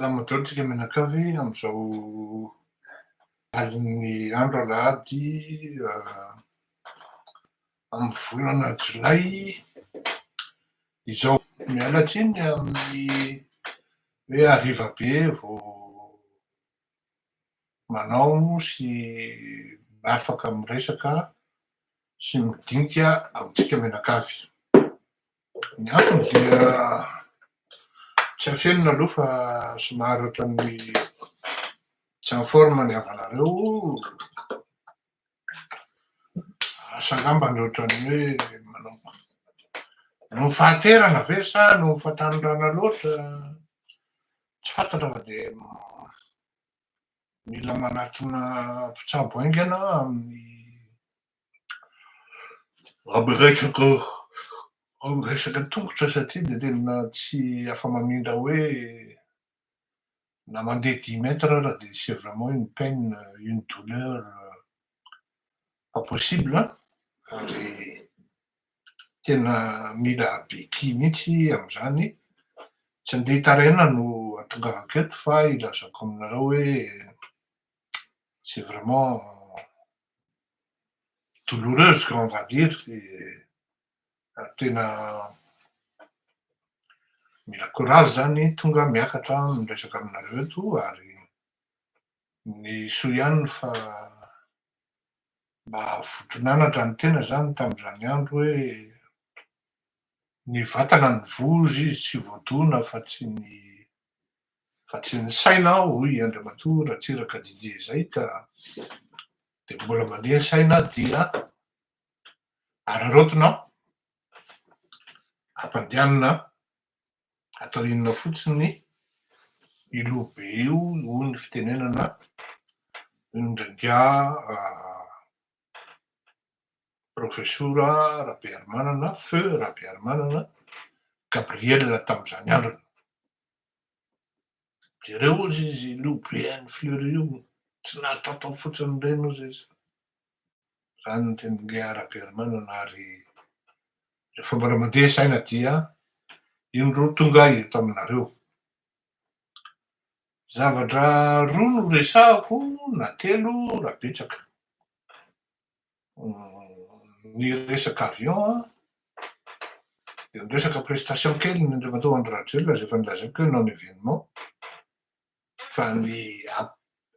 Raha madôlitsika menakavy am'izao alin'ny andro alahady am'volana Jolay izao miala tsiny amin'ny hoe hariva be vao manao sy afaka miresaka sy midinika amintsika menakavy. Ny antony dia tsy hafenona aloha fa somary ohatran'ny tsy en forme ny avanareo, asa angambany ohatran'ny hoe no fahaterana ve sa no fahatanitrana loatra, tsy fantatra fa de mila manatona mpitsabo aingana amin'ny resaka tongotra satria de tena tsy afa-mamindra hoe na mandeha 10 mètres ara de c'est vraiment une peine, une douleur pas possible ary tena mila béquille mihitsy am'zany. Tsy andeha hitaraina no atongavako eto fa ilazako aminareo hoe c'est vraiment douloureuse comme on va dire tena mila courage zany tonga miakatra miresaka aminareo eto ary ny soa ihany fa mba voton'anatra ny tena zany tam'zany andro hoe ny vatana ny vozy izy tsy voadona fa tsy ny saina hoy Andriamatoa Ratsiraka Didier zay ka de mbola mandeha ny saina dia araraotina, ampandehanina, atao inona fotsiny io lohabe io hoy ny fitenenana indringa profesora Rabearmanana, feu Rabearmanana Gabriel tam'zany androny. Jereo ozy izy lohabe an'ny Fleury io, tsy nataotao fotsiny reny ozy izy. Zany ny tenin'ge Rabearmanana ary rehefa mbola mandeha saina dia iny ro tonga eto aminareo. Zavatra roa no resahako na telo raha betsaka. Ny resaka avion de ny resaka prestation kely n'Andriamatoa Andry Rajoelina zay efa nolazaiko hoe non événement fa ny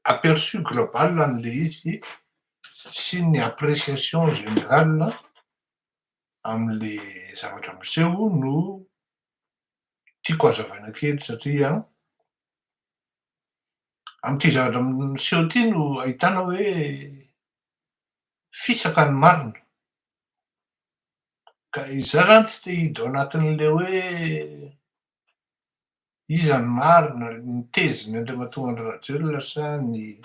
aperçu global an'le izy sy ny appréciation générale am'le zavatra miseho no tiako hazavaina kely satria am'ty zavatra miseho ty no ahitana hoe fisaka ny marina. Ka izaho zany tsy te hiditra ao anatin'le hoe iza ny marina, ny tezin'ny Andriamatoa Andry Rajoelina sa ny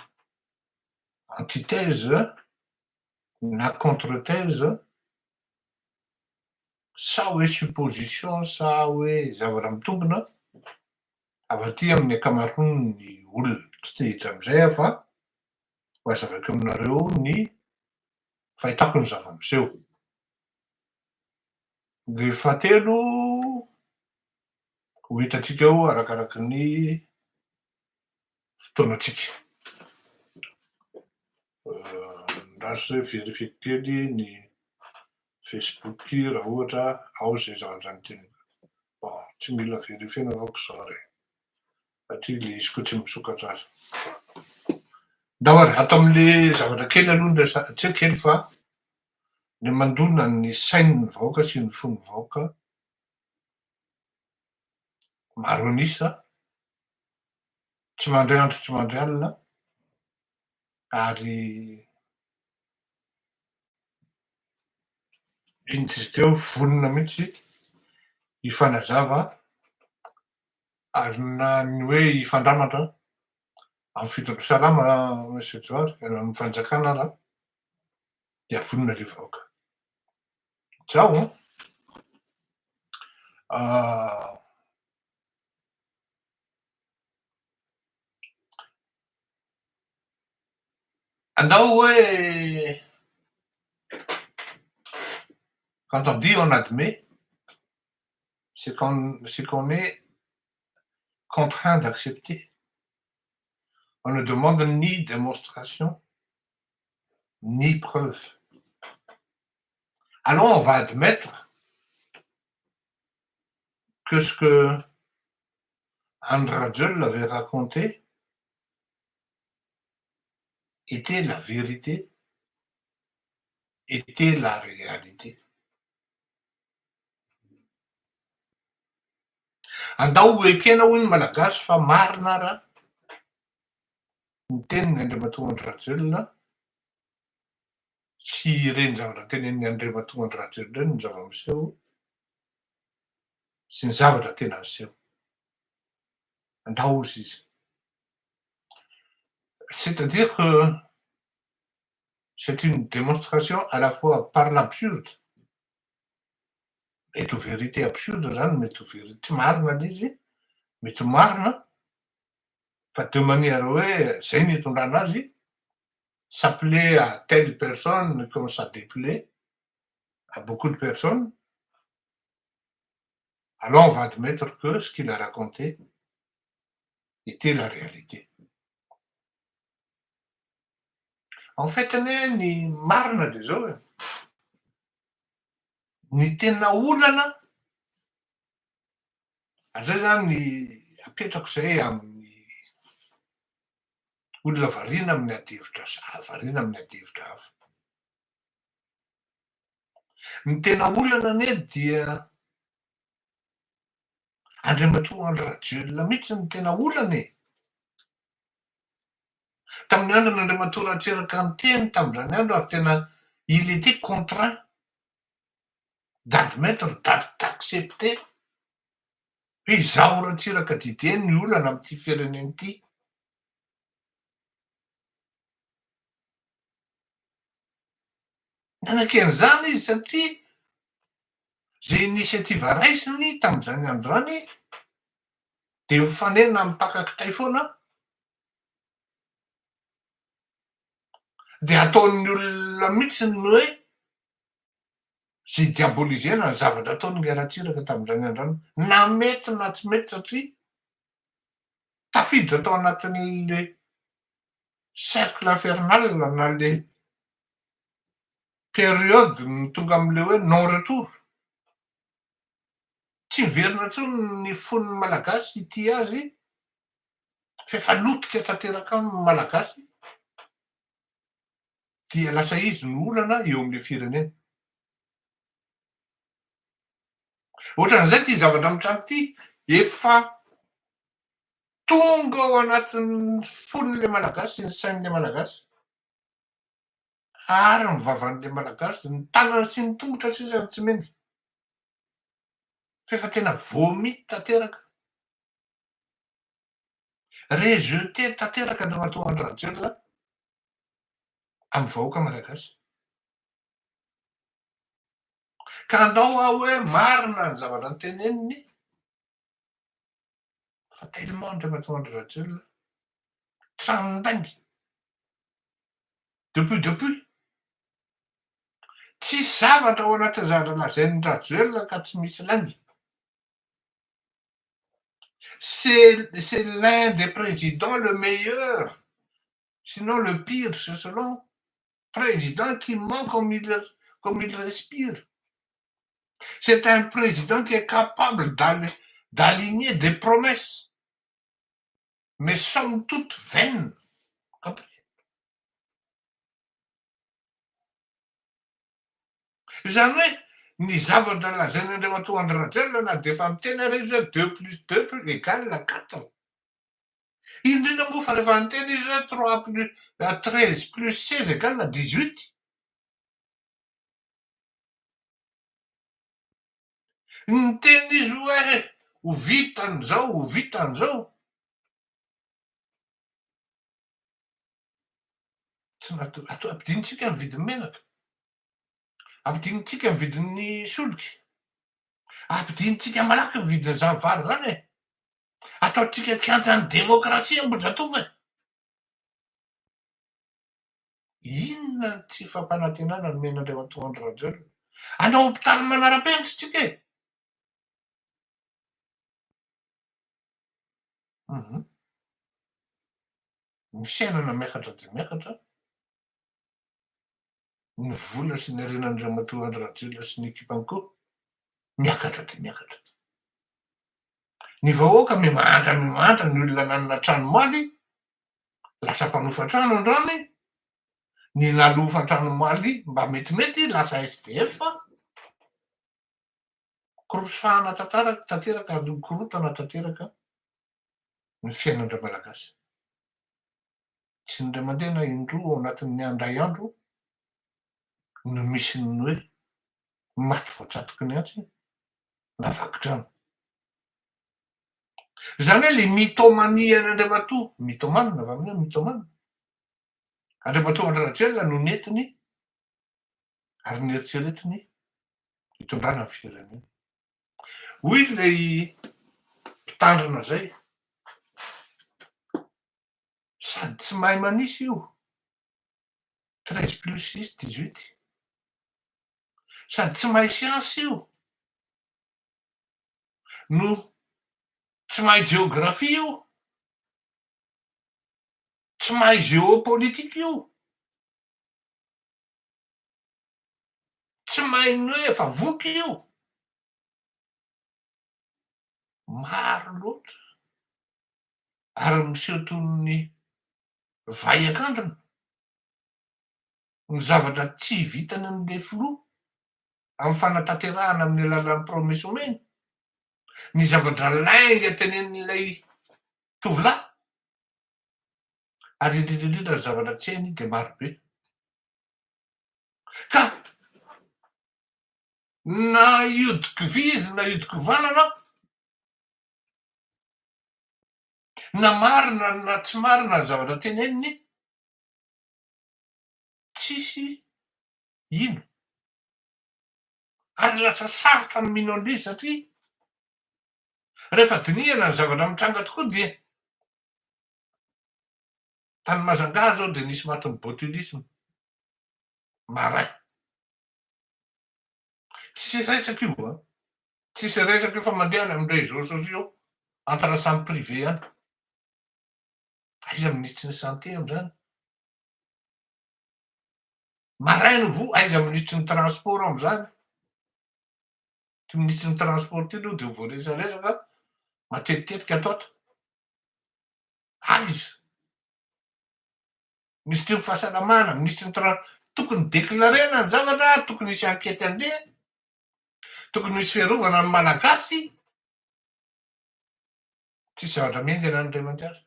antithèse na contre-thèse sa hoe supposition sa hoe zavatra mitombina avy aty amin'ny ankamaron'ny olona. Tsy te hiditra am'zay aho fa ho hazavako aminareo ny fahitako ny zava-miseho. De fahatelo ho hitatsika eo arakaraky ny fotoanatsika. Raso hoe verifieko kely ny Facebook raha ohatra ao zay zavatra noteneniko. Bon, tsy mila verifiena manko zao re, satria le izy koa tsy misokatra aza. Dahory atao am'le zavatra kely aloha ny tsy hoe kely fa ny mandona ny sain'ny vahoaka sy ny fon'ny vahoaka maro anisa, tsy mandray andro tsy mandray alina ary iny izy teo vonona mihitsy hifanazava ary na ny hoe hifandramatra amin'ny fitondra salama Monsieur Johary, amin'ny fanjakana raha dia vonona le vahoaka. Zao andao hoe quand on dit on admet, c'est qu'on est contraint d'accepter. On ne demande ni démonstration, ni preuve. Alors on va admettre que ce que Andrzej avait raconté était la vérité, était la réalité. Andao ekena hoy ny malagasy fa marina raha ny tenin'ny Andriamatoa Andrzej sy ireny zavatra tenenin'ny Andriamatoa Andrzej ireny ny zava-miseho sy ny zavatra tena niseho. Andao izy izy. C'est-à-dire que c'est une démonstration à la fois par l'absurde. Mety ho vérité absurde zany, mety ho vérité tsy marina lay izy, mety ho marina fa de manière hoe zay ny itondrana azy, ça plaît à telle personne comme ça déplaît à beaucoup de personnes. Alors on va admettre que ce qu'il a raconté était la réalité. En fait anie ny marina de zao e, ny tena olana zay zany apetrako zay amin'ny olona variana amin'ny adihevitra variana amin'ny adihevitra hafa. Ny tena olana anie dia Andriamatoa Andrzej mihitsy ny tena olana e. Tamin'ny andron'Andriamatoa Ratsiraka ny teny tamin'izany andro ary tena il était contraint d'admettre, d'accepter hoe izaho Ratsiraka dide ny olana amin'ity firenena ity. Nananken'izany izy satria zay initiativa raisiny tamin'izany andro zany de ho fanenina mipakakitay foana de ataon'ny olona mihitsiny hoe zay diabolisena ny zavatra ataon'ny Ratsiraka tamin'izany andro zany, na mety na tsy mety satria tafiditra tao anatin'le cercle infernal na le période tonga am'le hoe non retour. Tsy miverina intsony ny fon'ny malagasy ity azy fa efa lotika tanteraka aminy malagasy dia lasa izy no olana eo amin'le firenena. Ohatran'izay ty zavatra mitranga ty efa tonga ao anatin'ny fon'le malagasy sy ny sain'le malagasy ary ny vavan'le malagasy ny tanana sy ny tongotra sisa tsy meny fa efa tena vomity tanteraka, rejeté tanteraka Andriamatoa Andrzej amin'ny vahoaka malagasy. Ka andao aho hoe marina ny zavatra noteneniny fa tellement Andriamatoa Andrzej tranondaingy depuis tsy zavatra ao anatin'ny zavatra lazain'ny Rajoelina ka tsy misy laingy. C'est l'un des présidents le meilleur, sinon le pire, c'est selon président qui ment comme il respire. C'est un président qui est capable d'aligner des promesses, mais somme toute vaines. Zany hoe ny zavatra lazain'ny Andriamatoa Andrzej na de efa miteny ary izy hoe 2+2 égale 4. Indrindra moa fa rehefa miteny izy hoe 13+16 égale 18. Miteny izy hoe ho vitan'izao, ho vitan'izao. Ampidinitsika ny vidin'ny menaka, ampidinitsika ny vidin'ny solika, ampidinitsika malaky ny vidin'ny zany-vary zany e. Ataotsika kianjan'ny demokrasia Ambohijatovo e. Inona ny tsy fampanantenana no men'Andriamatoa Andrzej? Anao hôpitaly manara-penitra tsika e. ny fiainana miakatra dia miakatra, ny vola sy ny arenan'Andriamatoa Andry Rajoelina sy ny ekipany koa miakatra dia miakatra. Ny vahoaka mimantra ny olona nanana trano moaly, lasa mpanofa trano androany, ny nalofa trano moaly mba metimety lasa SDF fa korosofahana tanteraka ary korotana tanteraka ny fiainan'ireo malagasy. Tsy indray mandeha na indroa ao anatin'ny andray andro no misy ny hoe maty voatsatoky ny antsy na vaky-trano. Zany hoe le mitomanie an'Andriamatoa, mitomanina avy amin'ny hoe mitomania. Andriamatoa Andry Rajoelina no netiny ary nieritreretiny hitondrana ny firenena. Hoy ilay mpitandrina zay, sady tsy mahay manisy io, 13+6=18, sady tsy mahay siansy io, no tsy mahay géographie io, tsy mahay géopolitique io, tsy mahay ny hoe efa voky io. Maro loatra ary miseho toy ny vaiak'andrina ny zavatra tsy vitany amin'le filoha amin'ny fanatanterahana amin'ny alalan'ny promesy omeny, ny zavatra lainga tenenin'ilay tovolahy, ary indrindrindrindra ny zavatra tsy hainy dia marobe. Ka na iodiky vy izy na iodiky vanana, na marina na tsy marina ny zavatra teneniny, tsisy ino. Ary lasa sarotra ny mino an'izy satria rehefa dinihana ny zavatra mitranga tokoa dia tany Majunga zao dia nisy matin'ny botulisme maray. Tsisy resaka io a, tsisy resaka io fa mandeha any amin'ny réseaux sociaux antara-samy privé any. Aiza minisitry ny santé am'zany? Maraina vo aiza ministry ny transport am'zany? Ty ministry ny transport ty aloha dia voaresaresaka matetitetika ataota. Aiza? Ministry ny fahasalamana, ministry ny tokony deklarena ny zavatra, tokony hisy ankety andeha, tokony misy fiarovana ny malagasy. Tsisy zavatra miaingana an'ireo mandiara.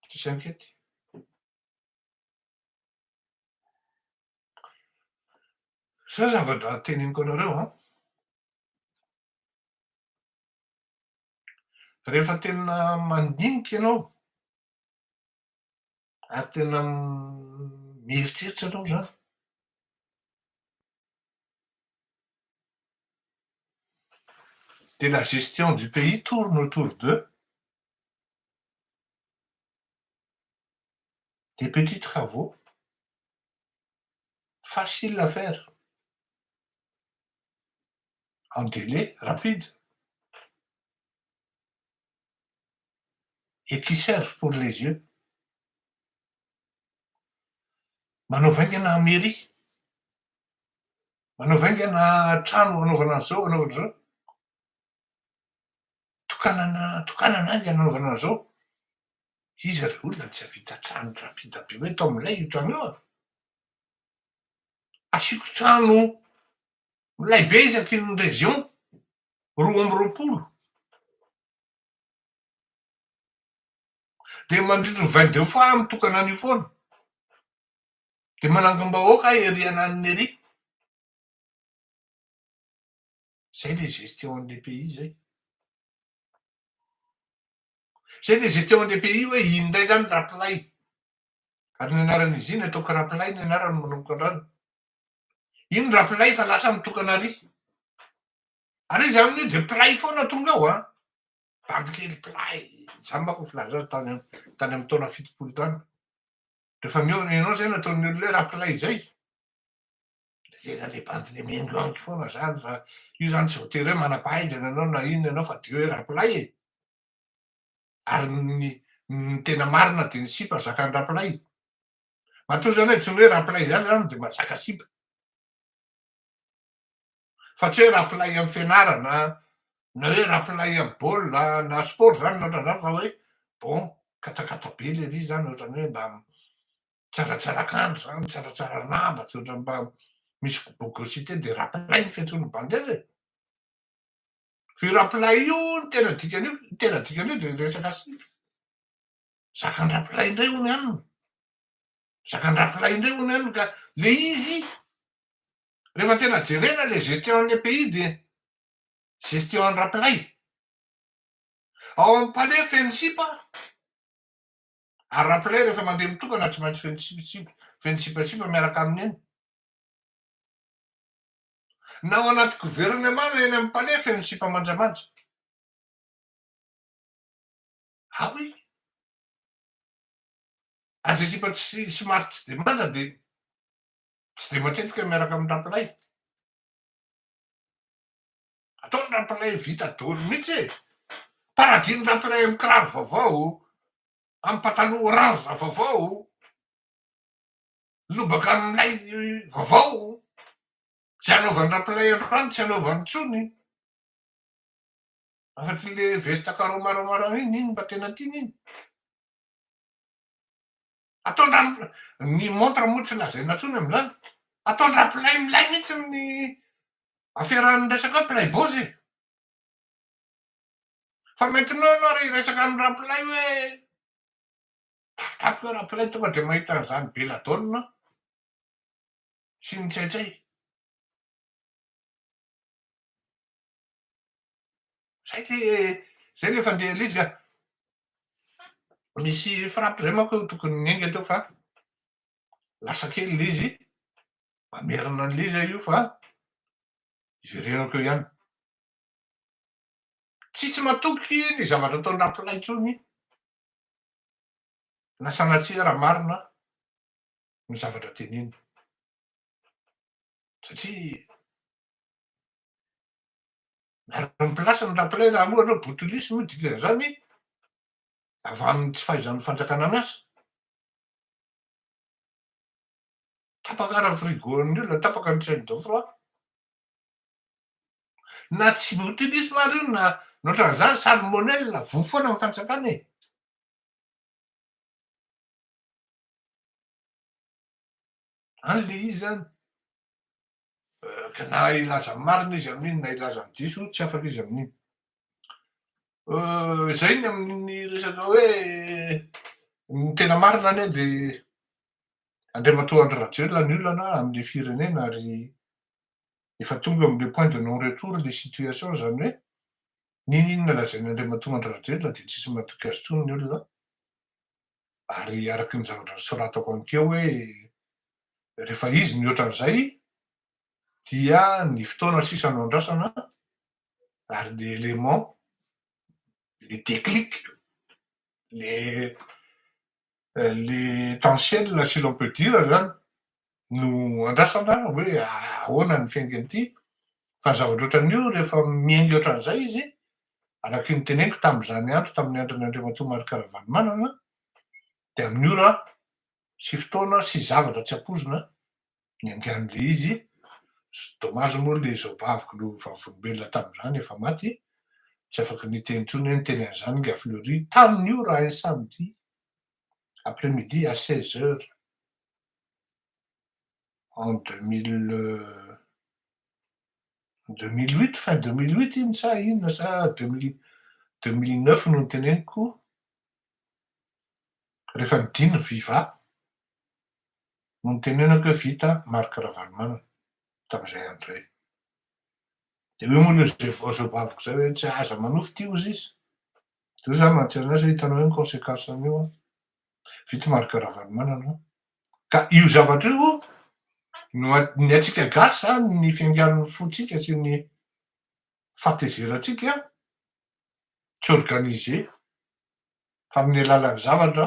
Tsisy ankety. Zay zavatra teneniko anareo a. Rehefa tena mandinika ianao ary tena mieritreritra anao zany, de la gestion du pays tourne autour des petits travaux faciles à faire en délai rapide et qui servent pour les yeux. Manao vaingana mairie, manao vaingana trano anaovana an'izao, anaovana zao, tokanana any anaovana an'izao. Izy ry olona tsy havita trano rapida be hoe tao amin'ilay io trano io a. Asiako trano milay be isaky ny région 12 dia mandrindro 22 fois mitokana an'io foana, dia manangam-bahoaka eriana ny mairie. Zay le gestion an'le pays zay. Zay le gestion an'le pays hoe iny indray zany rapolay. Ary ny anaran'izy iny ataoko rapolay ny anarany manomboka andrano. Iny rapolay fa lasa mitokana ary. Ary izy amin'io dia pilay foana tonga ao a. Bandikely pilay. Zany manko filaza azy tany amin'ny taona 70 tany. Rehefa mihaona ianao zay nataon'ny olona hoe rapolay zay. Tena le bandiny mengangy foana zany fa io zany tsy voatery hoe manam-pahaizana ianao na inona ianao fa dia hoe rapolay e. Ary ny tena marina de ny sipa zakan'ny rapolay. Matoa zany hoe tsy ny hoe rapolay zany zany de mahazaka sipa. Fa tsy hoe rapolay amin'ny fianarana, na hoe rapolay amin'ny baolina na sport zany na ohatran'izany fa hoe bon katakata be le izy zany ohatrany hoe mba tsaratsara kanto zany, tsaratsara lamba, tsy ohatran'ny mba misy bogosité de rapolay ny fiantsoan'ny bandezy e. Fa io rapolay io ny tena dikan'io de resaka sipa. Zakan'ny rapolay indray hono aminy. Zakan'ny rapolay indray hono aminy ka le izy rehefa tena jerena le gestion-n'le pays de gestion an'ny rapolay. Ao amin'ny palais feno sipa, ary rapolay rehefa mandeha mitokana tsy maintsy feno sipasipa miaraka aminy eny. Na ao anaty gouvernement eny amin'ny palais feno sipa manjamanja. Oui. Ary zay sipa somary tsy de manja de tsy de matetika miaraka amin'ny rapolay. Ataony rapolay vita daholo mihitsy e. Paradiny rapolay amin'ny kiraro vaovao, amin'ny pataloha orange vaovao, lobaka amin'ilay vaovao, tsy anaovan'ny rapolay androany tsy anaovan'ny tsony. Afa-tsy le veste carreau maromaro iny mba tena tiany iny. Ataony ny montre moa tsy lazaina intsony amin'izany. Ataony rapolay milay mihitsy ny afiarahan'ny resaka hoe playbozy e. Fa maintenant ianao re resaka amin'ny rapolay hoe tapitapiky hoe rapolay tonga de mahita an'izany beladonna sy ny tsaitsay. Zay le fandeha l'izy ka misy frappe zay manko tokony miainga teo fa lasa kely le izy, mamerina an'le izy io fa iverenako eo ihany. Tsisy matoky ny zavatra ataon'ny rapolay intsony na sanatria raha marina ny zavatra teneny. Satria ary ny plasin'ny rapolay raha ohatra hoe botolisy moa dikan'izany avy amin'ny tsy fahaizan'ny fanjakana miasa. Tapaka ara frigon'ny olona, tapaka ny chaîne de froid. Na tsy botolisy maro io na ohatran'izany salmonelle voa foana amin'ny fanjakana e. Any le izy zany ka na ilaza marina izy amin'iny na ilazany diso tsy afaka izy amin'iny. Zay ny amin'ny resaka hoe ny tena marina anie de andriamatoa Andry Rajoelina ny olana amin'le firenena ary efa tonga am'le point de non retour le situation zany hoe n'inon'inona lazainy andriamatoa Andry Rajoelina de tsisy mahatoky azy intsony ny olona. Ary araky ny zavatra nosoratako ankeo hoe rehefa izy ny ohatran'izay dia ny fotoana sisa no andrasana ary le élément, le déclic, l'essentiel si l'on peut dire zany no andrasana hoe ahoana ny fiaingan'ity. Fa ny zavatra ohatran'io rehefa miainga ohatran'izay izy, araky ny teneniko tamin'izany andro tamin'ny andron'ny Andriamatoa Marc Ravalomanana de amin'ny ora sy fotoana sy zavatra tsy ampoizina niangan'le izy. Dommage moa le zaobaviko no vavolombelona tamin'izany efa maty, tsy afaky niteny intsony hoe niteny an'izany Nga Fleury tamin'ny ora un samedi après-midi à 16 heures en 2008, fin 2008 iny sa inona sa 2009 no niteneniko rehefa nidiny ny Viva no nitenenako hoe vita Marc Ravalomanana tamin'izay andro zay. De eo moa le zaobaviko zay hoe tsy aza manofy ty ozy izy. De io za manontany azy hoe hitanao hoe ny conséquence an'io a, vita Marc Ravalomanana. Ka io zavatra io no ny antsika gasy zany ny fiangan'ny fotsika sy ny fahatezeratsika tsy organisé fa amin'ny alalan'ny zavatra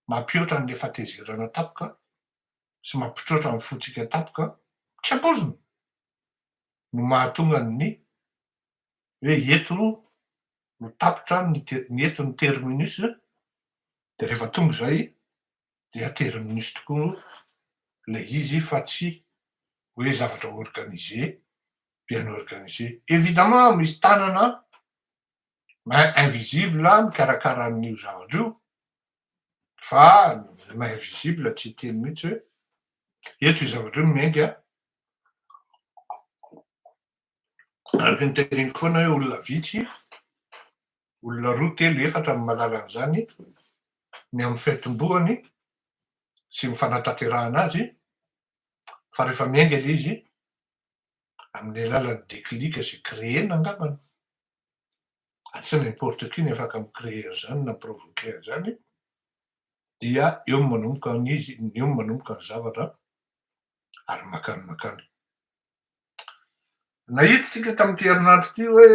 mampihoatra an'le fahatezerana tapoka sy mampitroatra ny fotsika tapoka tsy ampoizina no mahatonga ny hoe eto no tapitra ny eton'ny terminus, de rehefa tonga zay dia terminus tokoa le izy fa tsy hoe zavatra organisé, bien organisé. Évidemment misy tanana main invisible mikarakara an'io zavatra io, fa main invisible tsy teny mihitsy hoe eto io zavatra io miainga. Araka ny teneniko foana hoe olona vitsy, olona 2, 3, 4 amin'ny mahalala an'izany, ny amin'ny fiantombohany sy ny fanatanterahana azy, fa rehefa miainga le izy amin'ny alalan'ny déclic sy créena angambany, tsy n'importe qui ny afaka micréer zany na provoquer an'zany, dia eo no manomboka n'izy, eo no manomboka ny zavatra ary makany. Nahititsika tamin'ity herinandro ty hoe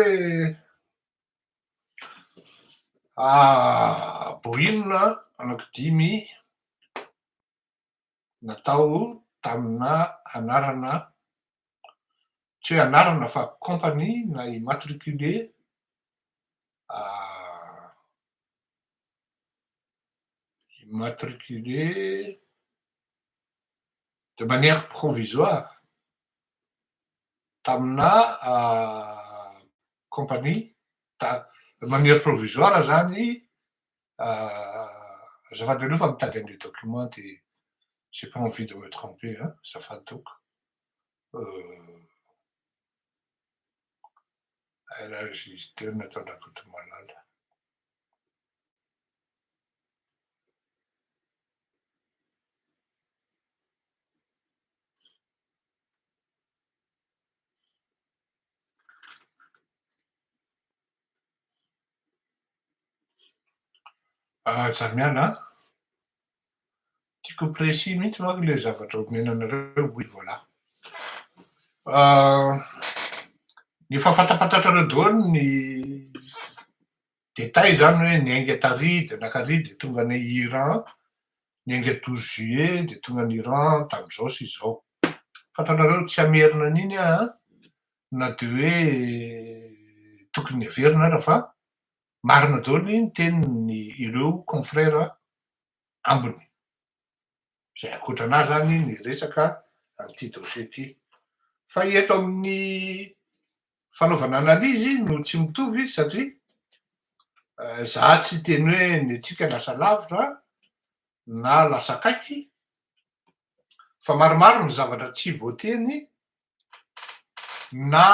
bohina anankidimy natao tamina anarana, tsy hoe anarana fa compagnie na immatriculé de manière provisoire tamina compagnie, de manière provisoire zany, azafady aloha fa mitady an'le document de j'ai pas envie de me tromper, azafady tompoko. Izy teo natao nakoto malala. Jamiana, tiako précis mihitsy manko le zavatra omena anareo, oui voilà. Ny efa fantapatratrareo daholo ny détail zany hoe niainga tary de nakary de tonga any Iran, niainga 12 juillet de tonga any Iran tam'zao sy zao. Fantanareo tsy amerina an'iny na de hoe tokony heverina ara fa marina daholo ny tenin'ny ireo confrères ambiny. Zay ankoatranazy zany ny resaka amin'ity dossier ty. Fa eto amin'ny fanaovana analyse no tsy mitovy satria za tsy teny hoe ny antsika lasa lavitra na lasa akaiky, fa maromaro ny zavatra tsy voateny na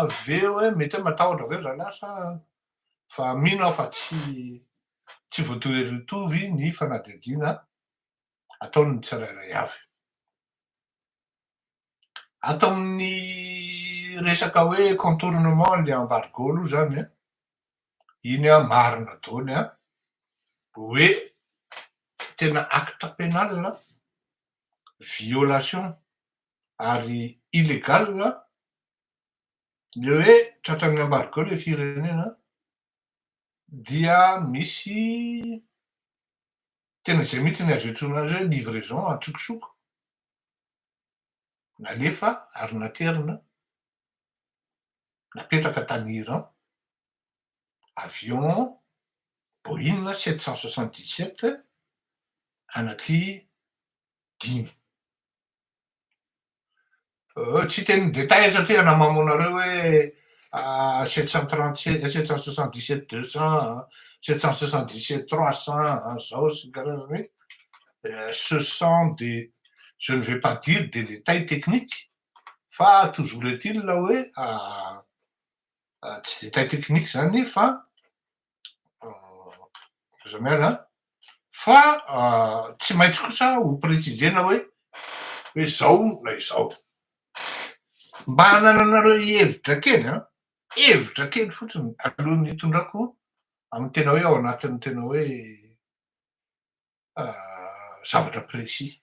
aveo hoe mety hoe matahotra aveo zalahy sa, fa mino aho fa tsy voatery hitovy ny fanadihadiana ataon'ny tsirairay avy. Ato amin'ny resaka hoe contournement le embargo aloha zany iny marina daholo hoe tena acte pénal, violation ary illégal le hoe tratran'ny embargo le firenena dia misy tena zay mihitsy ny azo iantsoana azy hoe livraison antsokosoko, nalefa ary naterina, napetraka tany Iran, avion Boeing 777 anaky 5. Tsy teny détail satria anamamo anareo hoe 737, 777, 200, 777, 300 zao sy karazany hoe ce sont des, je ne vais pas dire des détails techniques, fa toujours est-il là hoe tsy détail technique zany fa zamiana, fa tsy maintsy kosa ho précisena hoe zao na izao. Mba hanananareo hevitra kely fotsiny alohan'ny hitondrako amin'ny tena hoe ao anatin'ny tena hoe zavatra précis.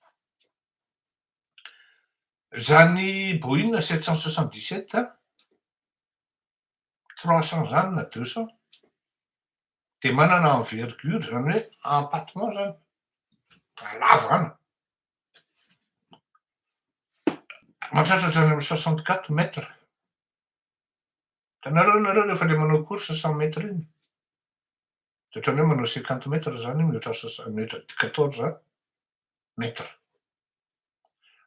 Zany Boeing 777, 300 zany na 200 de manana envergure zany hoe empattement zany, halavana mahatratratra any amin'ny 64 mètres. Hitanareo nareo rehefa le manao course 100 mètres iny, De ohatrany hoe manao 50 metres zany mihoatra 14 metra.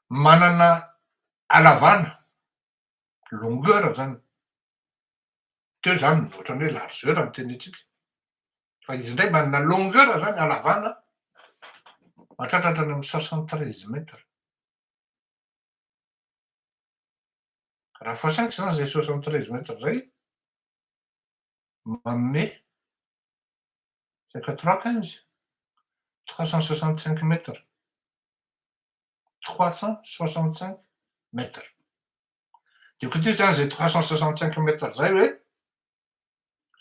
Manana halavana, longueur zany. Teo zany ohatrany hoe largeur amy teny antsika. Fa izy indray manana longueur zany halavana mahatratra hatrany amy 73 metres. Raha fois 5 zany zay 73 metres zay, manome c'est 315, 365 metres. 365 metres. De côté zany zay 365 metres zay hoe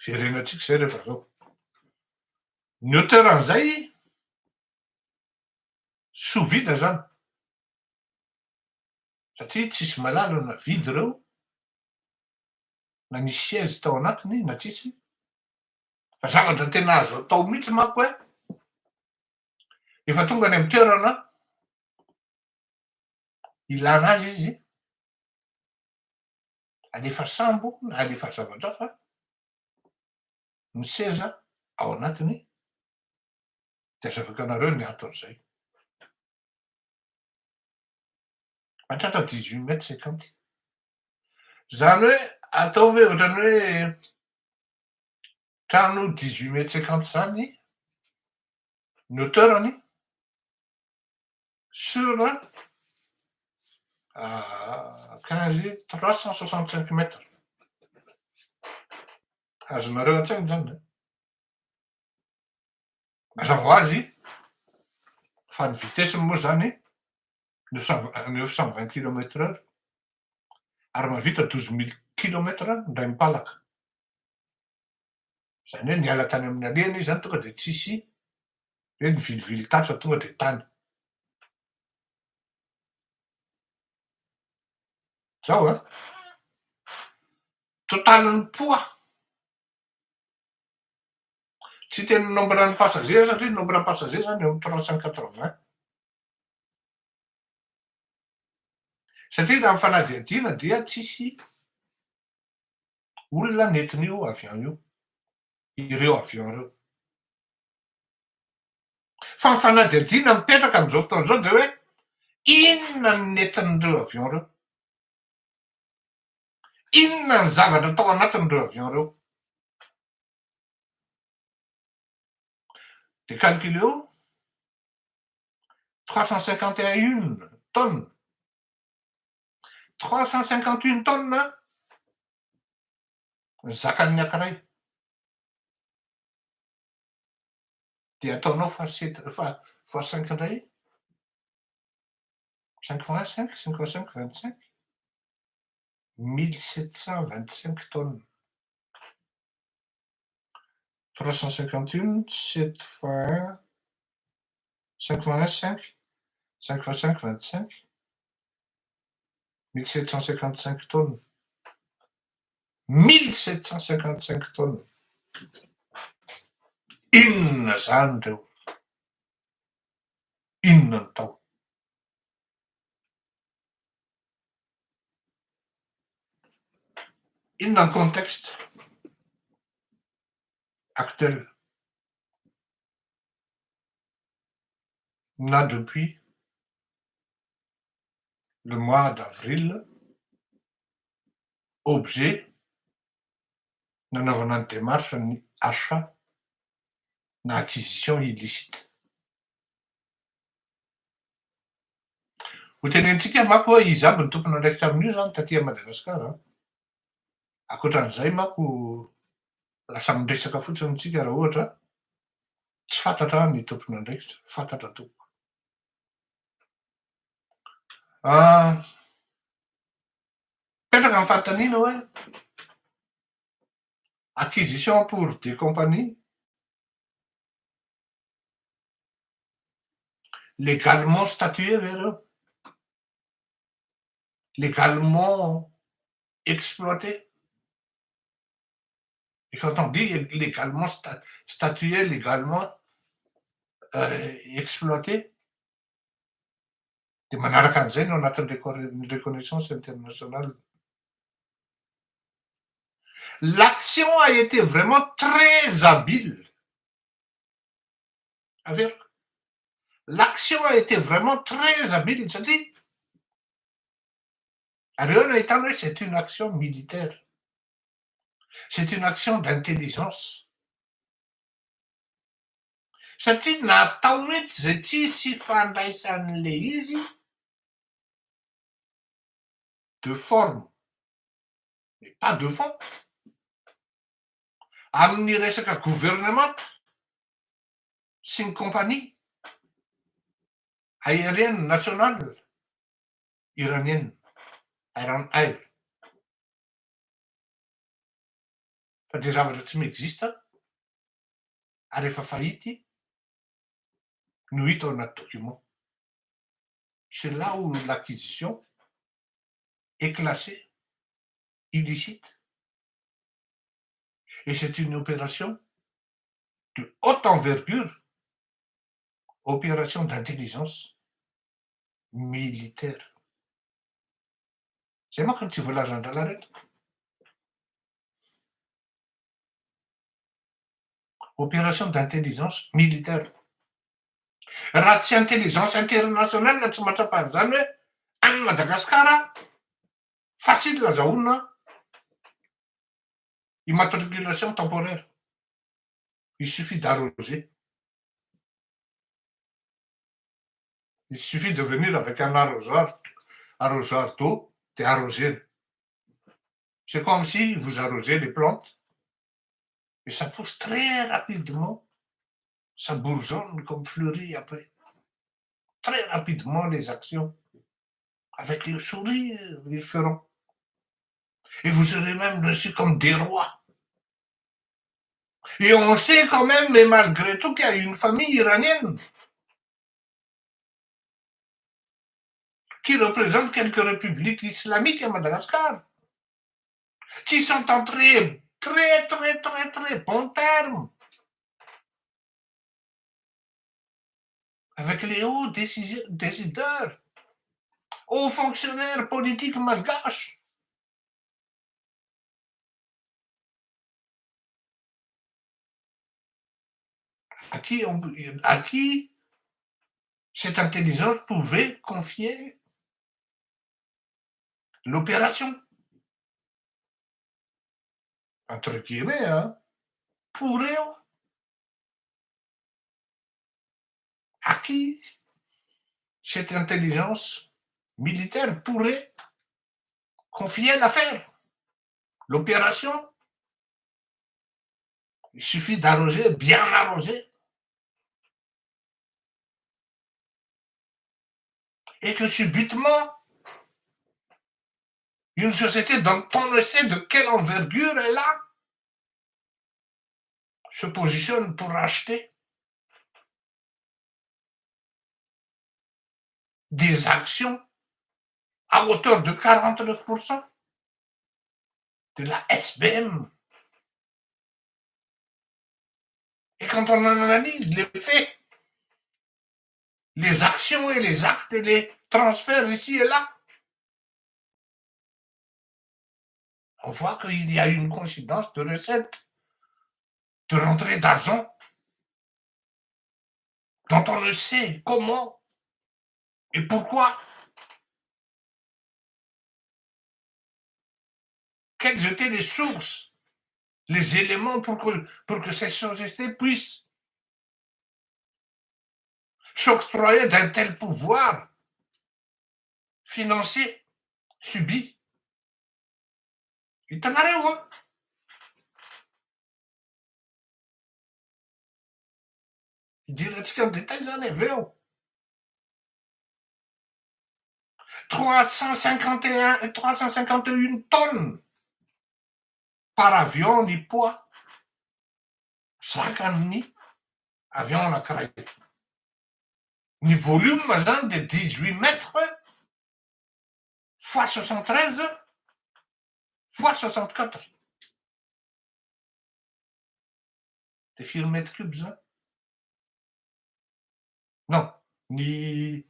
jerenantsika zay rehefa zao. Ny hauteur an'izay sous-vide zany. Satria tsisy malala na vide reo, na misy siège tao anatiny na tsisy. Fa zavatra tena azo atao mihitsy manko hoe efa tonga any amy toerana ilana azy izy, alefa sambo na alefa zavatra hafa, ny seza ao anatiny, de azavako anareo ny anton'izay. Mahatratra 18 mètres 50. Zany hoe ataovy hoe ohatrany hoe trano 18 mètres 50 zany ny hauteurany sur 365 mètres. Azonareo an-tsainy zany. Mazava ho azy fa ny vitesiny moa zany 920 km/h ary mahavita 12 000 km ndray mipalaka. Zany hoe niala tany amin'ny alehany izy zany tonga de tsisy hoe nivilivily taty fa tonga de tany. Zao totalin'ny poids. Tsy teny nombre-n'ny passager satria nombre-n'ny passager zany eo amy 380. Satria raha mifanadihadihana dia tsisy olona nentin'io avion io, ireo avion reo. Fa mifanadihadihana mipetraka am'izao fotoan'izao de hoe inona ny nentin'ireo avion reo? Inona ny zavatra tao anatin'ireo avion reo? De calculeo 351 tonnes. 351 tonnes ny zakan'ny ankiray. De ataonao fois 5 indray, 5 fois 5, 5 fois 5, 25. 1725 tonnes. 351, 7 fois 1, 5 fois 1, 5, 5 fois 5, 25. 1755 tonnes. 1755 tonnes. Inona zany reo? Inona ny tao? Inona ny contexte actuel? On a depuis le mois d'avril objet nanaovana ny démarche ny achat na acquisition illicite. Ho tenenitsika manko hoe izy aby ny tompony andraikitra amin'io zany taty Madagasikara. Ankoatran'izay manko lasa miresaka fotsiny tsika raha ohatra tsy fantatra ny tompony andraikitra, fantatra tompoko. Petraka amin'ny fanontaniana hoe acquisition pour des compagnies légalement statuées ve reo? Légalement exploitées? Et quand on dit légalement statué, légalement exploité, de manaraka an'izay no anatin'ny reconnaissance internationale. L'action a été vraiment très habile L'action a été vraiment très habile. C'est-à-dire, c'est une action militaire. C'est une action d'intelligence. C'est-à-dire, nataonety zay tsisy fandraisan'le izy de forme, mais pas de fond. Amin'ny resaka gouvernement sy ny compagnie aérienne nationale iranienne, Iran Air. Fa de zavatra tsy miexista ary efa fahity no hita ao anaty document. C'est là où l'acquisition est classée illicite. Et c'est une opération de haute envergure, opération d'intelligence militaire. Zay manko ny tsy voalazan-drala reto. Opération d'intelligence militaire. Raha tsy intelligence internationale tsy mahatrapahary zany hoe any Madagasikara facile azahoana immatriculation temporaire. Il suffit d'arroser. Il suffit de venir avec un arrosoir d'eau, et arroser. C'est comme si vous arrosez les plantes, et ça pousse très rapidement, ça bourgeonne comme fleurit après. Très rapidement les actions, avec le sourire, ils feront. Et vous serez même reçus comme des rois. Et on sait quand même, mais malgré tout, qu'il y a une famille iranienne qui représente quelques républiques islamiques à Madagascar, qui sont en très bons termes avec les hauts décideurs, hauts fonctionnaires politiques malgaches. À qui cette intelligence pouvait confier l'opération, entre guillemets, pourrait, à qui cette intelligence militaire pourrait confier l'affaire, l'opération. Il suffit d'arroser, bien arroser. Et que subitement, une société dont on ne sait de quelle envergure elle a se positionne pour acheter des actions à hauteur de 49% de la SBM. Et quand on analyse les faits, les actions et les actes et les transferts ici et là, on voit qu'il y a une coïncidence de recettes, de rentrée d'argent, dont on ne sait comment et pourquoi. Quelles étaient les sources, les éléments pour que ces sociétés puissent s'octroyer d'un tel pouvoir financier subi. Hitanareo idirantsika ny détail zany avy eo. 351 tonnes par avion ny poids zakan'ny avion anankiray. Ny volume zany de 18 mètres fois 73 fois 64. De firy mètres cubes zany? Non, ny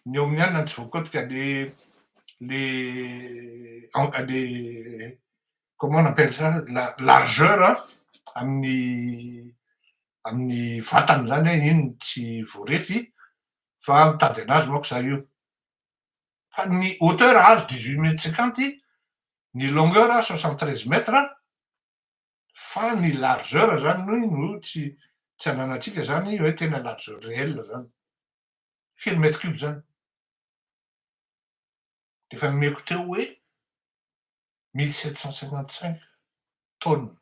eo amin'ny alina tsy voakotrika les comment on appelle ça, la largeur amin'ny amin'ny vatany zany hoe iny tsy voarefy fa mitady anazy manko za io. Fa ny hauteur azo 18 m 50, ny longueur 73 m, fa ny largeur zany no tsy ananantsika zany hoe tena largeur réel zany. Firy mètre cube zany. Efa nomeko teo hoe 1755 tonnes.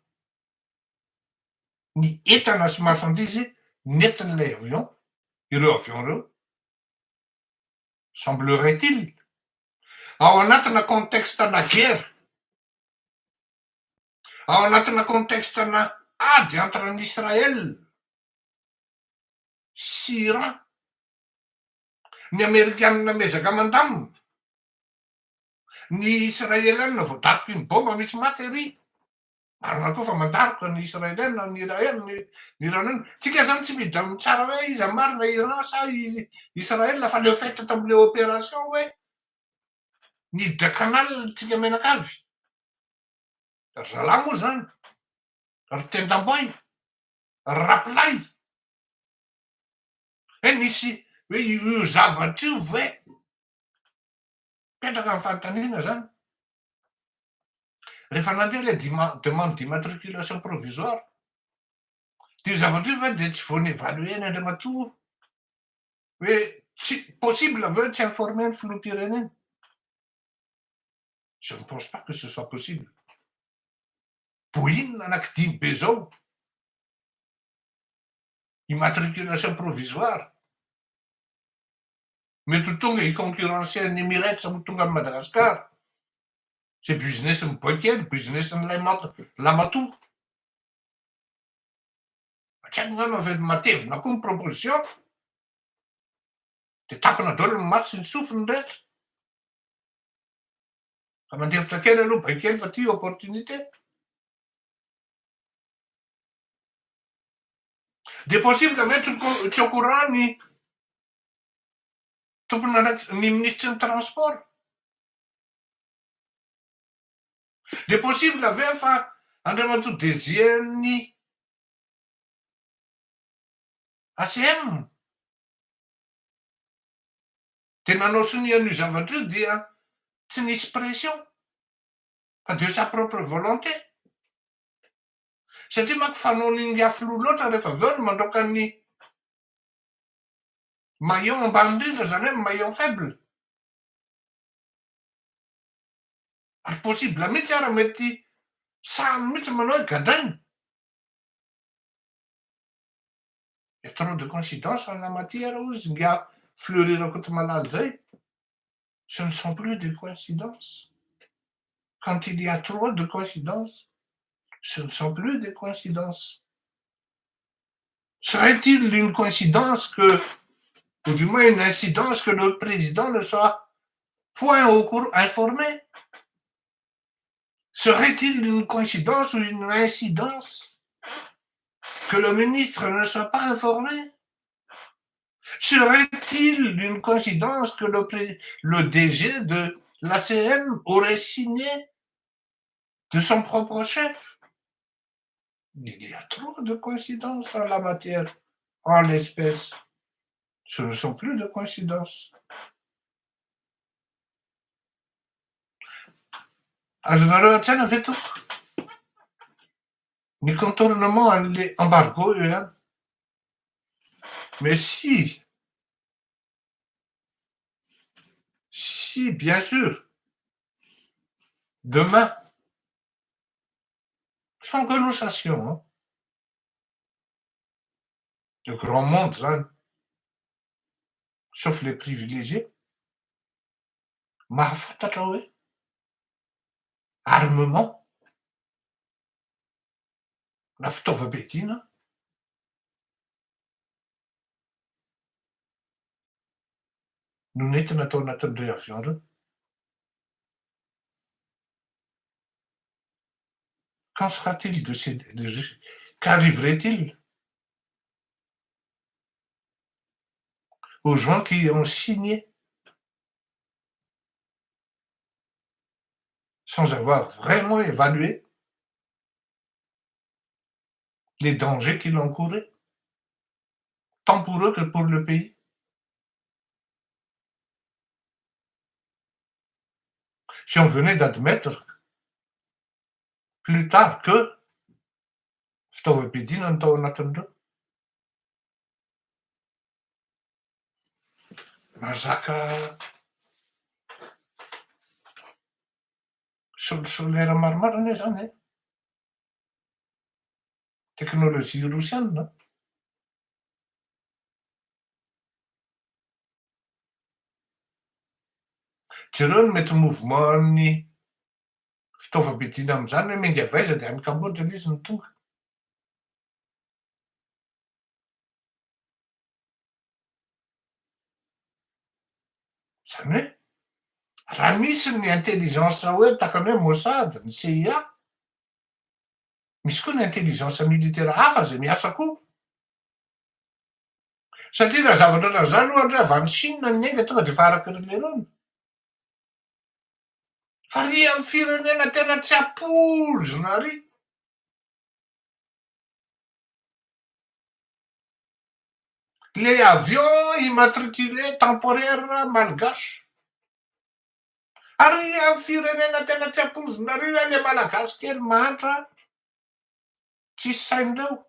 Ny entana sy marchandise nentin'ilay avion, ireo avion reo, semblerait-il, ao anatina contextena guerre, ao anatina contextena ady entre an'Israël sy Iran, ny Amerikanina miezaka mandamina, ny Israeliana voadariko iny bomba misy maty ery. Marina koa fa mandarika ny Israeliana, ny Iraniana. Tsika zany tsy miditra tsara hoe iza marina Iran sa Israel fa le fait tam'le opération hoe niditra canal tsika menakavy. Ry zalahy moa zany, ry tendam-bohy, ry rapolay. Nisy hoe io zavatra io ve petraka amin'ny fanontaniana zany. Rehefa nandeha le demande d'immatriculation provisoire, io zavatra io ve de tsy voany évaluer ny Andriamatoa hoe tsy possible ve tsy informer ny filoham-pirenena? Je ne pense pas que ce soit possible. Boinina anankidimy be zao, immatriculation provisoire, mety ho tonga hiconcurrencer ny Emirates ho tonga amin'ny Madagasikara. C'est business-ny boy-kely, business-ny lamatoa. Tsy haiko ngamba fa matevina koa ny proposition, de tapina daholo ny maso sy ny sofiny rehetra. Fa mandefitra kely aloha baikely fa ty opportunité. De possible ve tsy au courant ny tompony ny ministre ny transport? De possible ve fa Andriamatoa DG-ny ACM de nanao sonia an'io zavatra io dia tsy nisy pression fa de sa propre volonté. Satria manko fanaon'iny afilo loatra rehefa aveo no mandroaka ny maillon ambany indrindra, zany hoe maillon faible. Ary possible mihitsy ara mety sahany mihitsy manao hoe gadrainy. Il y a trop de coïncidences en la matière ozy nga fleurirako eto malala zay. Ce ne sont plus des coïncidences. Quand il y a trop de coïncidences, ce ne sont plus des coïncidences. Serait-il une coïncidence que, ou du moins une incidence que le président ne soit point au courant, informé? Serait-il une coïncidence ou une incidence que le ministre ne soit pas informé? Serait-il une coïncidence que le DG de l'ACM aurait signé de son propre chef? Il y a trop de coïncidences en la matière, en l'espèce. Ce ne sont plus de coïncidences. Azonareo an-tsaina ve to? Ny contournement an'le embargo io ihany. Mais si bien sûr, demain, sans renonçation, le grand monde, zany, sauf les privilégiés, mahafantatra hoe armement na fitaovam-piadina no nentina atao anatin'ireo avion reo. Qu'en sera-t-il qu'arriverait-il aux gens qui ont signé sans avoir vraiment évalué les dangers qu'ils encouraient? tant pour eux que pour le pays. Si on venait d'admettre plus tard que fitaovam-piadiana no tao anatin'ireo. Mazaka solaire maromaro anie zany e. Teknôlôjia rosiana. Jereo no mety mouvement-ny fitaovam-piadiana am'zany hoe menga avaiza de any Kambodja l'izy no tonga. Zany hoe raha misy ny intelligence hoe tahakany hoe Mossad, ny CIA, misy koa ny intelligence militaire hafa zay miasa koa. Satria raha zavatra ohatran'izany ohatra hoe avy any Chine ny nenga tonga de efa araky lereo. Fa ry amy firenena tena tsy ampozona ry. Le avion immatriculé temporaire malgache. Ary amy firenena tena tsy ampozona ry le malagasy kely mantra tsisy saindreo.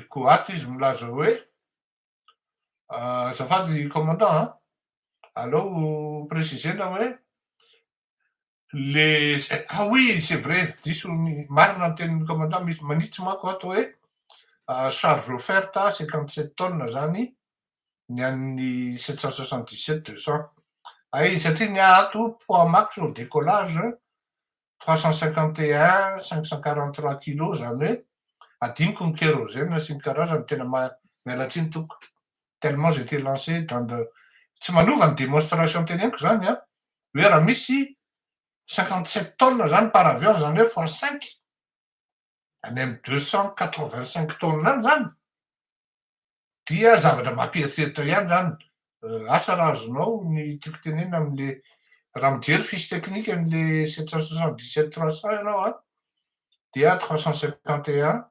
Koa ato izy milaza hoe azafady commandant aleo précisena hoe oui c'est vrai diso marina ny tenin'ny commandant misy manitsy manko ato hoe charge offerte 57 tonnes zany ny an'ny 777-200. Satria ny ato poids max au décollage 351 543 kilos zany hoe adiniko ny kérosène sy ny karazany tena mialatsiny toko. Tellement j'étais lancé dans de tsy manova ny démonstration teneniko zany a hoe raha misy 57 tonnes zany par avion zany hoe fois 5 any amy 285 tonnes any zany dia zavatra mampieritreritra ihany zany. Asa raha azonao ny tiako tenena am'le raha mijery fiche technique an'le 777-300 ianao a dia 351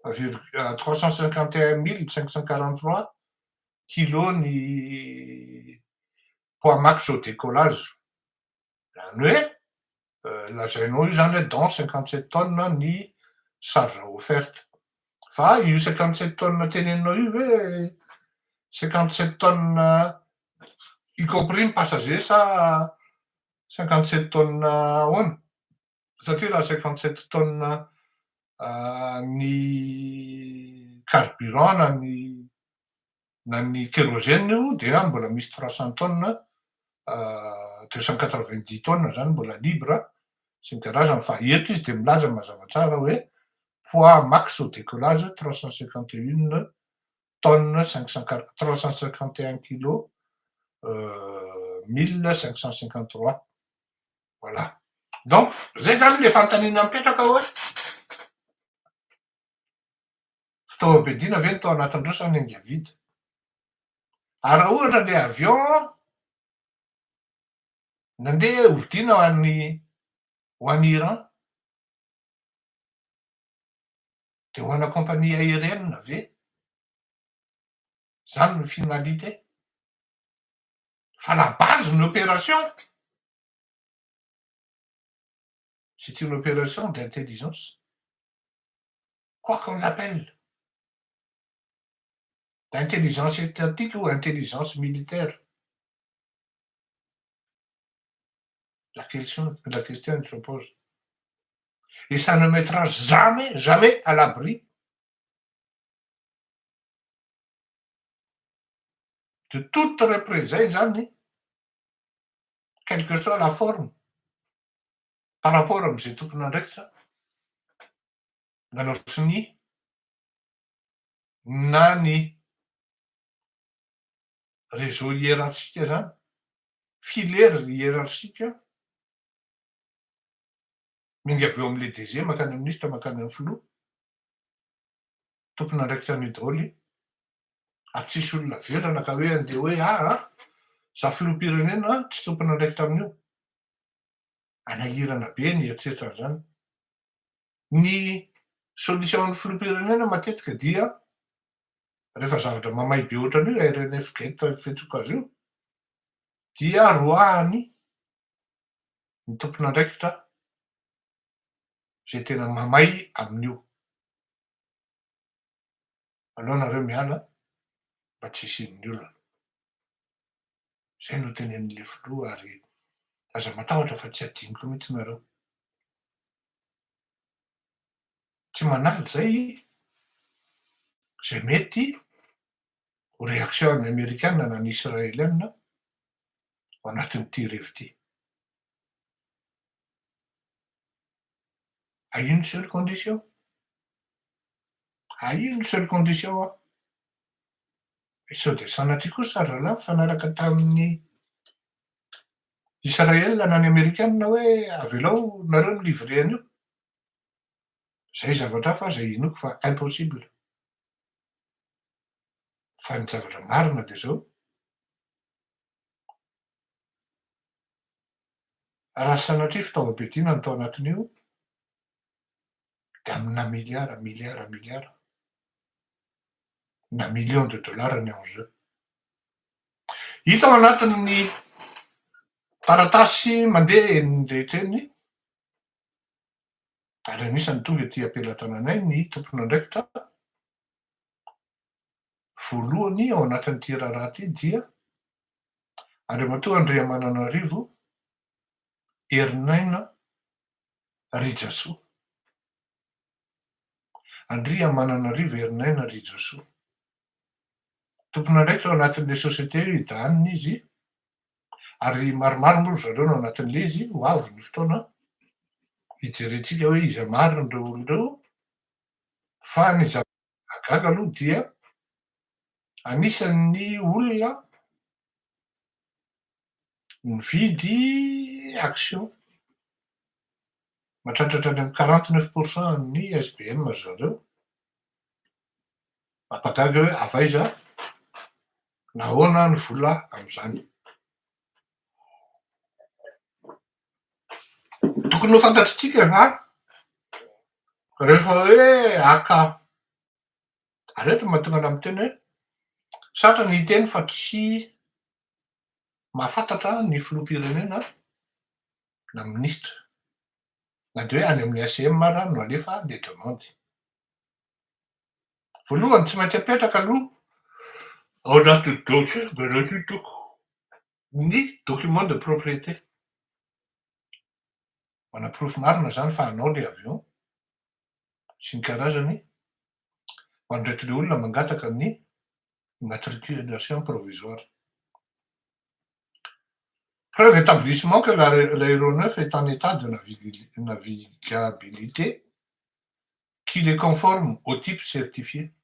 543 kilos ny poids max au décollage. Zany hoe lazainao io zany hoe dans 57 tonnes ny charge offerte. Fa io 57 tonnes teneninao io hoe 57 tonnes y compris ny passager sa 57 tonnes ahoana? Satria raha 57 tonnes ny carburant na ny kérosène io dia mbola misy 300 tonnes 290 tonnes zany mbola libre sy ny karazany. Fa eto izy de milaza mazava tsara hoe poids max au décollage 351 tonnes 351 kilos 1553. Voilà. Donc zay zany le fanontaniana mipetraka hoe fitaovam-piadiana ve no tao anatin'ireo sa niainga vita? Ary raha ohatra le avion nandeha hovidiana ho an'ny Iran de ho ana compagnie aérienne ve? Zany no finalité. Fa la base d'une opération, c'est une opération d'intelligence. Quoi qu'on l'appelle. Intelligence étatique ou intelligence militaire. La question se pose. Et ça ne mettra jamais, jamais à l'abri de toute représailles zany, quelle que soit la forme, par rapport am'izay tompon'andraikitra nanao siny na ny réseau hiérarchika zany, filaire hiérarchika, minga avy eo am'le DG makany amin'ny ministre makany amin'ny filoha, tompon'andraikitra ny daholo. Ary tsisy olona velona ka hoe andeha hoe za filoham-pirenena tsy tompon'andraikitra amin'io. anahirana be ny eritreretra an'izany. Ny solution-n'ny filoham-pirenena matetika dia rehefa zavatra mamay be ohatran'io RNF gate fetsoka azy io, dia roahany ny tompon'andraikitra zay tena mamay amin'io. Aleo nareo miala mba tsy hisian'ny olona. Zay no tenen'le filoha ary aza matahotra fa tsy adinoko mihitsy nareo. Tsy manaly zay mety ho réaction-n'ny Amerikana na ny Israeliana ao anatin'ity rivo ity. À une seule condition. À une seule condition. Sao de sanatria kosa ry zalahy mifanaraka tamin'ny Israel na ny Amerikana hoe avelao nareo milivre an'io. Zay zavatra hafa zay inoko fa impossible. Fa ny zavatra marina de zao. Raha sanatria fitaovam-piadiana no tao anatin'io, de amina miliara na millions de dollars ny enjeu. Hita ao anatin'ny taratasy mandeha eny rehetra eny, ary anisany tonga ety ampelatananay ny tompon'andraikitra voalohany ao anatin'ity raharaha ty dia Andriamatoa Andriamananarivo Herinaina Ridjasoa. Andriamananarivo Herinaina Ridjasoa. Tompon'andraikitra ao anatin'le société idahaniny izy, ary maromaro moa ry zareo no anatin'le izy ho avy ny fotoana hijerentsika hoe iza marina reo olon'ireo, fa ny zavatra aloha dia anisan'ny olona mividy action mahatratratra any amin'ny 49% ny SBM zareo, mampagaga hoe avaiza nahoana ny vola am'izany. Tokony ho fantatritsika zany rehefa hoe haka areto mahatonga ana miteny hoe sarotra ny hiteny fa tsy mahafantatra ny filoham-pirenena na minisitra na de hoe any amin'ny ACM ara no alefa le demandy. Voalohany tsy maintsy apetraka aloha ao anatin'ny dossier ny document de propriété. Mana-profo marina zany fa anao le avion sy ny karazany, mandrety le olona mangataka ny immatriculation provisoire. Preuve établissement que l'aéronef est en état de navigabilité qu'il est conforme au type certifié.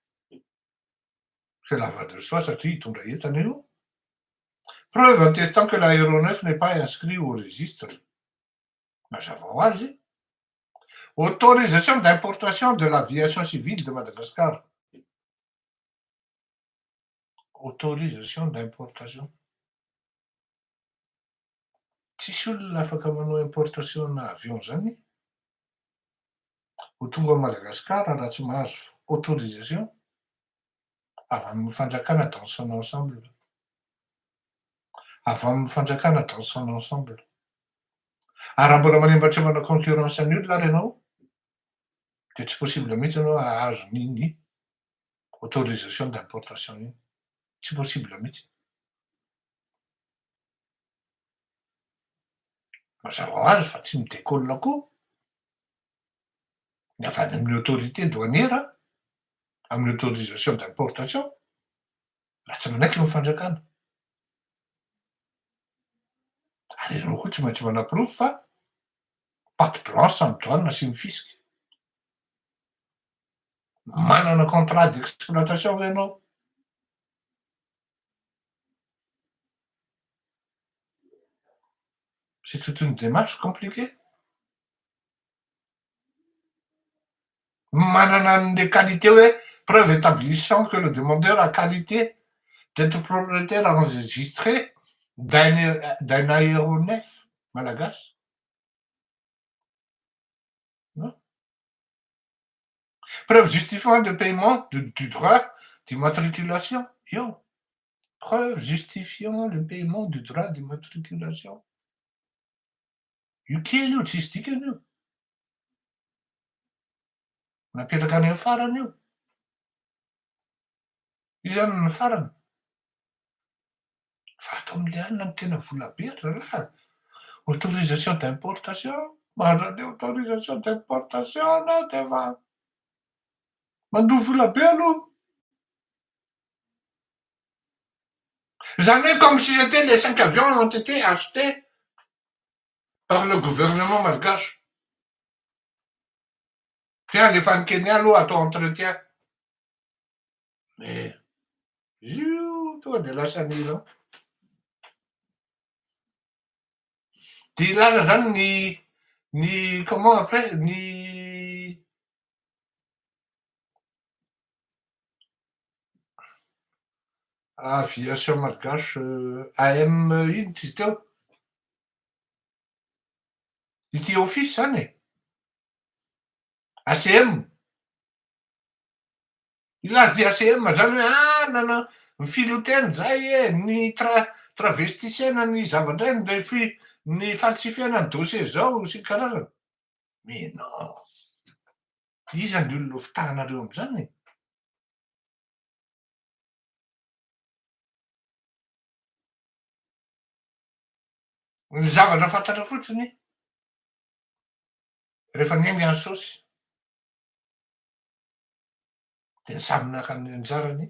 Cela va de soi satria hitondra entana io. Preuve attestant que l'aéronef n'est pas inscrit au registre. Mazava ho azy. Autorisation d'importation de l'aviation civile de Madagascar. Autorisation d'importation. Tsisy olona afaka manao importation na avion zany ho tonga Madagascar raha tsy mahazo autorisation avy amin'ny fanjakana dans son ensemble. Avy amin'ny fanjakana dans son ensemble. Ary raha mbola manembatra manao concurrence ny olona ary ianao, de tsy possible mihitsy anao hahazo niny autorisation d'importation iny. Tsy possible mihitsy. Mazava ho azy fa tsy midécolle koa ny avy any amin'ny autorité douanière amin'ny autorisation d'importation raha tsy manaiky ny fanjakana. Ary ianao koa tsy maintsy mana-profo fa patte blanche amin'ny douane sy ny fisika. Manana contrat d'exploitation ve ianao? C'est toute une démarche compliquée. Manana an'le qualité hoe preuve établissant que le demandeur a qualité d'être propriétaire enregistré d'un aéronef malagasy. Preuve justifiant de paiement du droit d'immatriculation. Yo, preuve justifiant le paiement du droit d'immatriculation. Io kely io tsisy dikany io. Napetraka any amin'ny farany io. Io zany ny farany. Fa ato amin'ilay anina no tena vola be zalahy. Autorisation d'importation. Mandrany autorisation d'importation anao de efa mandoa vola be aloha. Zany hoe comme si c'était les 5 avions ont été achetés par le gouvernement malgache. Puis alefa ny Kenya aloha atao entretien. Mais io tonga de lasa nila. Dia laza zany ny comment après ny aviation malgache AM ino izy teo? Ity office zany e. ACM. Ilazy dia ACM zany hoe nana ny filoteny zay e ny travestisiana ny zavatra ny falsifiana ny dossier zao sy karazany. Mais non. Iza ny olona fitahanareo am'zany e? Ny zavatra fantatra fotsiny rehefa niainga ny saosy de samy naka ny anjarany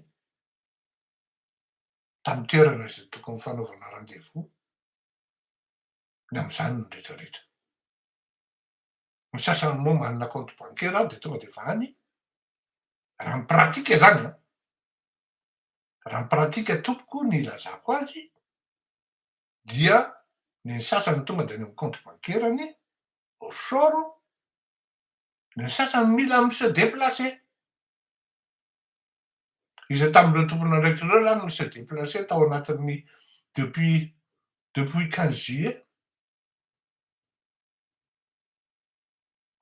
tamin'ny toerana izay tokony fanaovana rendez-vous ny am'zany ny rehetrarehetra. Ny sasany moa manana compte bancaire de tonga de fa any. Raha ny pratika zany a. Raha ny pratika tompoko ny ilazako azy dia ny sasany tonga de any amin'ny compte bancaire-ny offshore, ny sasany mila se déplacer. Izy tamin'ireo tompon'andraikitra ireo zany no se déplacer tao anatin'ny depuis 15 juillet.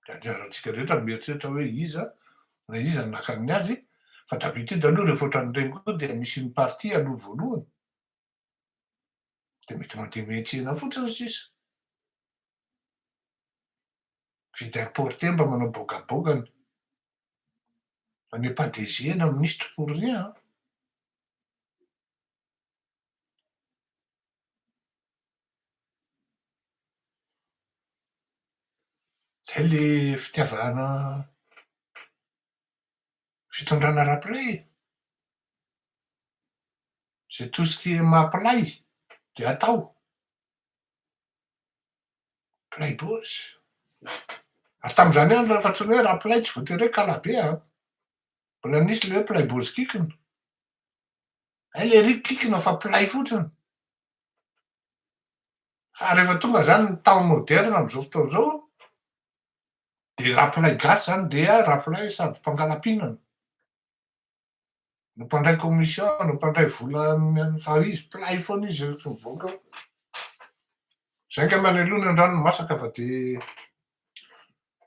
De anjarantsika rehetra mieritreritra hoe iza na iza naka amin'ny azy fa d'habitude aloha rehefa ohatran'ireny koa dia misy ny partie aloha voalohany. De mety mandeha miantsena fotsiny sisa. Vidy importer mba manao bôgabôgany. On n'est pas des hyènes ministre pour rien. Zay le fitiavana fitondrana rapolay. C'est tout ce qui est mampilay de atao. Pilay boss. Ary tamin'izany ihany rehefa antsoina hoe rapolay tsy voatery hoe kalabe a. Mbola nisy le hoe pilay boss kikina. Le riky kikina fa pilay fotsiny. Fa rehefa tonga zany ny temps moderne am'zao fotoana zao de rapolay gasy zany dia rapolay sady mpangalam-pihinana. No mpandray commission, no mpandray vola fa izy pilay foana izy mivoaka. Zay angamba any aloha ny an-dranomasaka fa de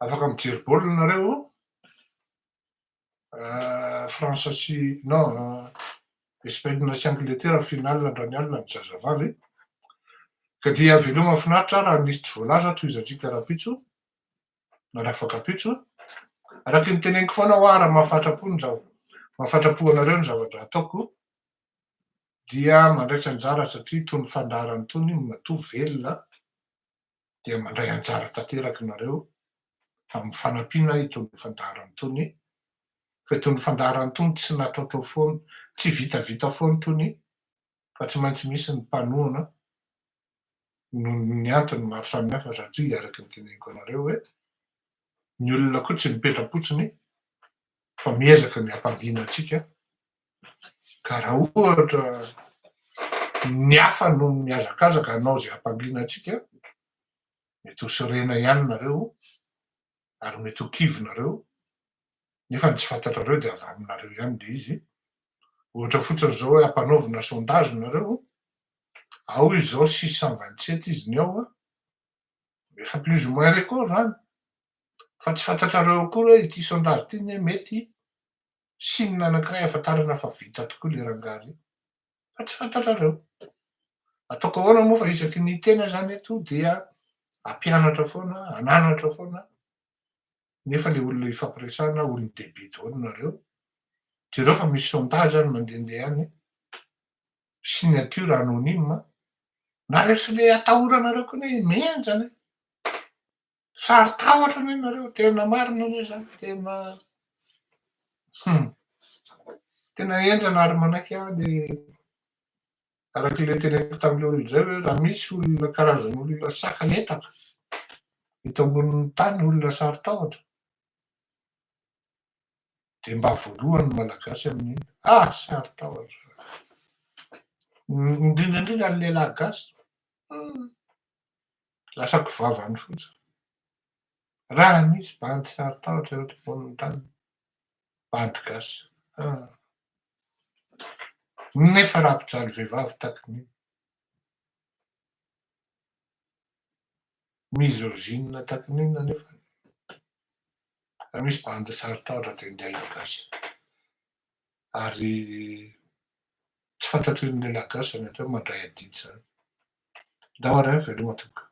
afaka mijery baolina nareo. Frantsa sy non Espagne sy Angleterre finale androany alina ny zazavavy. Ka dia veloma mahafinaritra raha nisy tsy voalaza toy izantsika rapitso na rafakapitso. Araky ny teneniko foana ho raha mahafatrapo anareo ny zavatra ataoko dia mandraisa anjara satria tony fandaharany tony matoa velona dia mandray anjara tanteraky nareo amin'ny fanampiana itony fandaharany tony. Fa itony fandaharany tony tsy nataotao foana, tsy vitavita foana tony fa tsy maintsy misy ny mpanoana noho ny antony maro samihafa satria araky ny teneniko anareo hoe ny olona koa tsy mipetra-potsiny fa miezaka ny hampangina antsika. Ka raha ohatra ny hafa no mihazakazaka hanao zay hampangina antsika, mety ho sorena ihany nareo ary mety ho kivy nareo nefa ny tsy fantatrareo de avy aminareo ihany le izy. Ohatra fotsiny zao hoe hampanaovana sondage nareo, ao izy zao 627 izy ny ao a, efa plus ou moins record zany. Fa tsy fantatrareo koa hoe ity sondage ity ne mety sinina anankiray ahafantarana fa vita tokoa le rangahy. Fa tsy fantatrareo. Ataoko ahoana moa fa isaky ny tena zany eto dia ampianatra foana, ananatra foana, nefa le olona ifampiresahana olon-dehibe daholo nareo. Jereo fa misy sondage any mandehandeha any, signature anonyme, nareo sy le atahoranareo koa hoe mienjana e. Saritahotra anie nareo, tena marina anie zany, tena enjana ary manaiky ahy le arak'ilay teneniko tam'le olona zay hoe raha misy olona karazan'olona sakanetaka eto ambonin'ny tany, olona saritahotra, de mba voalohany malagasy amin'iny. Saritahotra! Indrindrandrindra ny lehilahy gasy, lasako vavany fotsiny. Raha misy bandy saritahotra eto ambonin'ny tany, bandy gasy. Nefa raha ampijaly vehivavy takon'iny. Misogyne takon'iny anefa. Raha misy bandy saritahotra de ny lehilahy gasy. Ary tsy fantatry ny lehilahy gasy zany atao hoe mandray adidy zany. Andao ary a veloma tompoko.